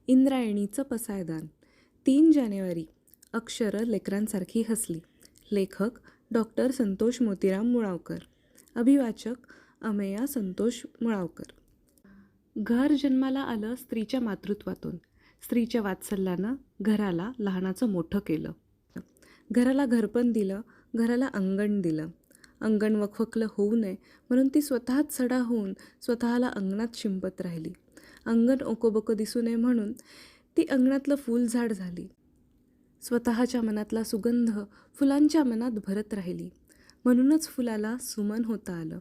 इंद्रायणीचं पसायदान. 3 जानेवारी. अक्षरं लेकरांसारखी हसली. लेखक डॉक्टर संतोष मोतीराम मुळावकर. अभिवाचक अमेया संतोष मुळावकर. घर जन्माला आलं स्त्रीच्या मातृत्वातून. स्त्रीच्या वात्सल्यानं घराला लहानाचं मोठं केलं. घराला घरपण दिलं, घराला अंगण दिलं. अंगण वखवकलं होऊ नये म्हणून ती स्वतःच सडा होऊन स्वतःला अंगणात शिंपत राहिली. अंगण ओकोबोकं दिसू नये म्हणून ती अंगणातलं फुलझाड झाली. स्वतःच्या मनातला सुगंध फुलांच्या मनात भरत राहिली. म्हणूनच फुलाला सुमन होता आलं.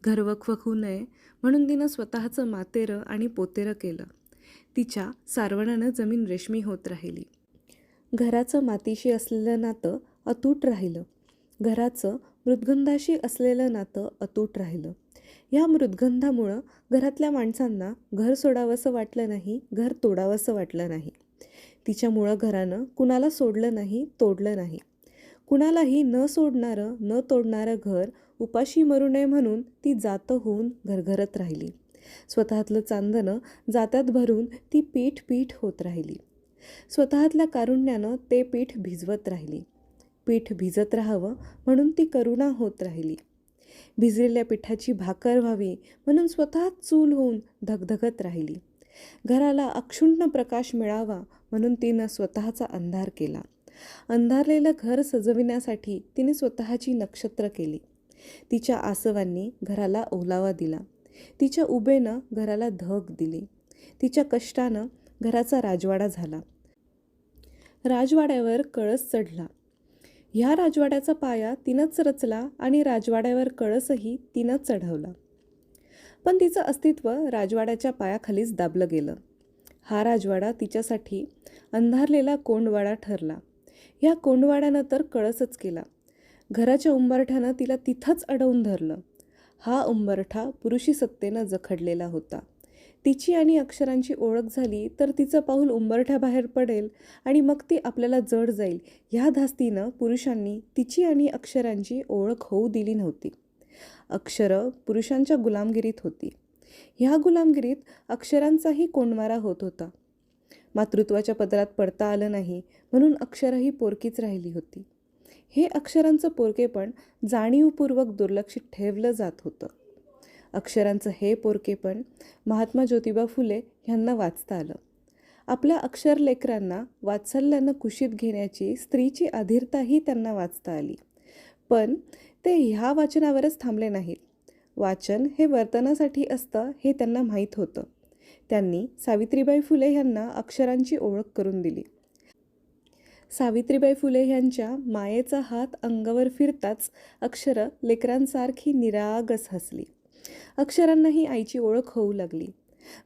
घर वखवखू नये म्हणून तिनं स्वतःचं मातेरं आणि पोतेरं केलं. तिच्या सारवणानं जमीन रेशमी होत राहिली. घराचं मातीशी असलेलं नातं अतूट राहिलं. घराचं मृद्गंधाशी असलेलं नातं अतूट राहिलं. या मृद्गंधामुळं घरातल्या माणसांना घर सोडावंसं वाटलं नाही, घर तोडावंसं वाटलं नाही. तिच्यामुळं घरानं कुणाला सोडलं नाही, तोडलं नाही. कुणालाही न सोडणारं न तोडणारं घर उपाशी मरू नये म्हणून ती जातं होऊन घरघरत राहिली. स्वतःतलं चांदणं जात्यात भरून ती पीठ पीठ होत राहिली. स्वतःतल्या कारुण्यानं ते पीठ भिजवत राहिली. पीठ भिजत राहावं म्हणून ती करुणा होत राहिली. भिजलेल्या पिठाची भाकर व्हावी म्हणून स्वतः चूल होऊन धगधगत राहिली. घराला अक्षुण्ण प्रकाश मिळावा म्हणून तिनं स्वतःचा अंधार केला. अंधारलेलं घर सजविण्यासाठी तिने स्वतःची नक्षत्र केली. तिच्या आसवांनी घराला ओलावा दिला. तिच्या उभेनं घराला धग दिली. तिच्या कष्टानं घराचा राजवाडा झाला. राजवाड्यावर कळस चढला. ह्या राजवाड्याचा पाया तिनंच रचला आणि राजवाड्यावर कळसही तिनंच चढवला. पण तिचं अस्तित्व राजवाड्याच्या पायाखालीच दाबलं गेलं. हा राजवाडा तिच्यासाठी अंधारलेला कोंडवाडा ठरला. ह्या कोंडवाड्यानं तर कळसच केला. घराच्या उंबरठ्यानं तिला तिथंच अडवून धरलं. हा उंबरठा पुरुषी सत्तेनं जखडलेला होता. तिची आणि अक्षरांची ओळख झाली तर तिचं पाऊल उंबरठ्याबाहेर पडेल आणि मग ती आपल्याला जड जाईल. ह्या धास्तीनं पुरुषांनी तिची आणि अक्षरांची ओळख होऊ दिली नव्हती. अक्षरं पुरुषांच्या गुलामगिरीत होती. ह्या गुलामगिरीत अक्षरांचाही कोंडमारा होत होता. मातृत्वाच्या पदरात पडता आलं नाही म्हणून अक्षरही पोरकीच राहिली होती. हे अक्षरांचं पोरकेपण जाणीवपूर्वक दुर्लक्षित ठेवलं जात होतं. अक्षरांचं हे पोरकेपण महात्मा ज्योतिबा फुले ह्यांना वाचता आलं. आपल्या अक्षर लेकरांना वात्सल्यानं कुशीत घेण्याची स्त्रीची अधीरताही त्यांना वाचता आली. पण ते ह्या वाचनावरच थांबले नाहीत. वाचन हे वर्तनासाठी असतं हे त्यांना माहीत होतं. त्यांनी सावित्रीबाई फुले ह्यांना अक्षरांची ओळख करून दिली. सावित्रीबाई फुले ह्यांच्या मायेचा हात अंगावर फिरताच अक्षरं लेकरांसारखी निरागस हसली. अक्षरांनाही आईची ओळख होऊ लागली.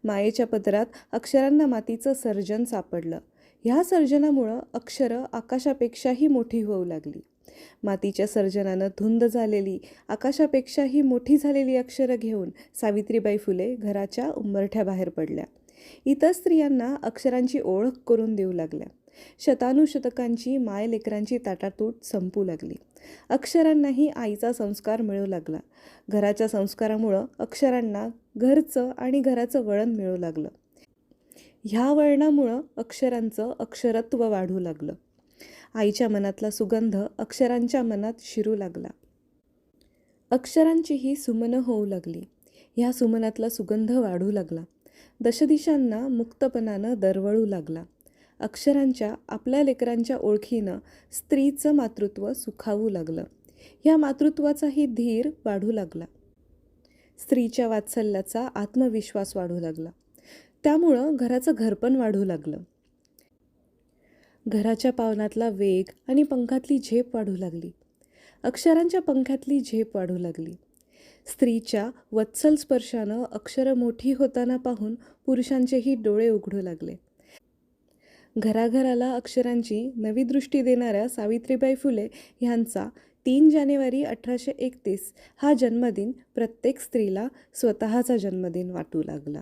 मायेच्या पदरात अक्षरांना मातीचं सर्जन सापडलं. ह्या सर्जनामुळं अक्षरं आकाशापेक्षाही मोठी होऊ लागली. मातीच्या सर्जनानं धुंद झालेली, आकाशापेक्षाही मोठी झालेली अक्षरं घेऊन सावित्रीबाई फुले घराच्या उंबरठ्याबाहेर पडल्या. इतर स्त्रियांना अक्षरांची ओळख करून देऊ लागल्या. शतानुशतकांची मायलेकरांची ताटातूट संपू लागली. अक्षरांनाही आईचा संस्कार मिळू लागला. घराच्या संस्कारामुळं अक्षरांना घरचं आणि घराचं वळण मिळू लागलं. ह्या वळणामुळं अक्षरांचं अक्षरत्व वाढू लागलं. आईच्या मनातला सुगंध अक्षरांच्या मनात शिरू लागला. अक्षरांचीही सुमनं होऊ लागली. ह्या सुमनातला सुगंध वाढू लागला. दशदिशांना मुक्तपणानं दरवळू लागला. अक्षरांच्या आपल्या लेकरांच्या ओळखीनं स्त्रीचं मातृत्व सुखावू लागलं. ह्या मातृत्वाचाही धीर वाढू लागला. स्त्रीच्या वात्सल्याचा आत्मविश्वास वाढू लागला. त्यामुळं घराचं घरपण वाढू लागलं. घराच्या पावनातला वेग आणि पंखातली झेप वाढू लागली. अक्षरांच्या पंखातली झेप वाढू लागली. स्त्रीच्या वत्सल स्पर्शानं अक्षरं मोठी होताना पाहून पुरुषांचेही डोळे उघडू लागले. घराघराला अक्षरांची नवी दृष्टी देणाऱ्या सावित्रीबाई फुले ह्यांचा 3 जानेवारी 1831 हा जन्मदिन प्रत्येक स्त्रीला स्वतःचा जन्मदिन वाटू लागला.